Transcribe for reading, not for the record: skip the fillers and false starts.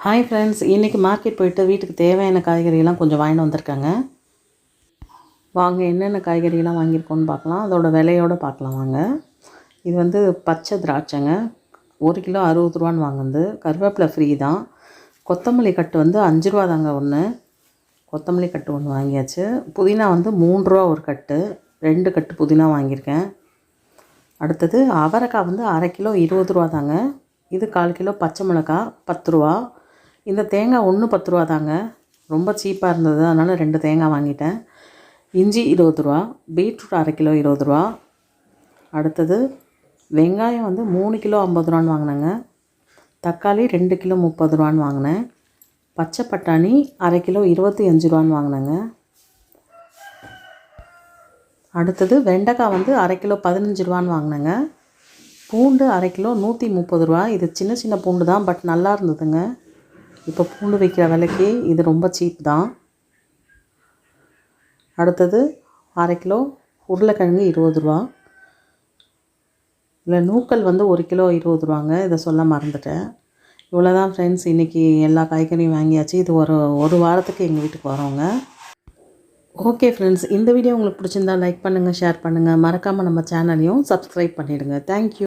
Hi friends, இன்றைக்கி market போயிட்டு வீட்டுக்கு தேவையான காய்கறியெல்லாம் கொஞ்சம் வாங்கிட்டு வந்திருக்காங்க. வாங்க என்னென்ன காய்கறியெல்லாம் வாங்கியிருக்கோன்னு பார்க்கலாம். அதோட விலையோடு பார்க்கலாம் வாங்க. இது வந்து பச்சை திராட்சைங்க, 1 கிலோ 60 ரூபான்னு வாங்குது. கருவேப்பிலை ஃப்ரீ தான். கொத்தமல்லி கட்டு வந்து 5 ரூபா தாங்க ஒன்று. கொத்தமல்லி கட்டு ஒன்று வாங்கியாச்சு. புதினா வந்து 3 ரூபா ஒரு கட்டு, 2 கட்டு புதினா வாங்கியிருக்கேன். அடுத்தது அவரைக்காய் வந்து அரை கிலோ 20 ரூபா தாங்க. இது 1/4 கிலோ பச்சை மிளகா 10 ரூபா. இந்த தேங்காய் ஒன்று 10 ரூபா தாங்க. ரொம்ப சீப்பாக இருந்தது, அதனால் 2 தேங்காய் வாங்கிட்டேன். இஞ்சி 20 ரூபா. பீட்ரூட் அரை கிலோ 20 ரூபா. அடுத்தது வெங்காயம் வந்து 3 கிலோ 50 ரூபான்னு வாங்கினேங்க. தக்காளி 2 கிலோ 30 ரூபான்னு வாங்கினேன். பச்சை பட்டாணி அரை கிலோ 25 ரூபான்னு வாங்கினேங்க. அடுத்தது வெண்டைக்காய் வந்து அரை கிலோ 15 ரூபான்னு வாங்கினேங்க. பூண்டு அரை கிலோ 130 ரூபா. இது சின்ன சின்ன பூண்டு தான், பட் நல்லா இருந்ததுங்க. இப்போ பூண்டு விற்கிற விலைக்கு இது ரொம்ப சீப் தான். அடுத்தது அரை கிலோ உருளைக்கிழங்கு 20 ரூபா. இல்லை நூக்கல் வந்து 1 கிலோ 20 ரூபாங்க. இதை சொல்ல மறந்துட்டேன். இவ்வளோ தான் ஃப்ரெண்ட்ஸ், இன்றைக்கி எல்லா காய்கறியும் வாங்கியாச்சு. இது ஒரு வாரத்துக்கு எங்கள் வீட்டுக்கு வரோங்க. ஓகே ஃப்ரெண்ட்ஸ், இந்த வீடியோ உங்களுக்கு பிடிச்சிருந்தா லைக் பண்ணுங்கள், ஷேர் பண்ணுங்கள். மறக்காமல் நம்ம சேனலையும் சப்ஸ்கிரைப் பண்ணிவிடுங்க. தேங்க்யூ.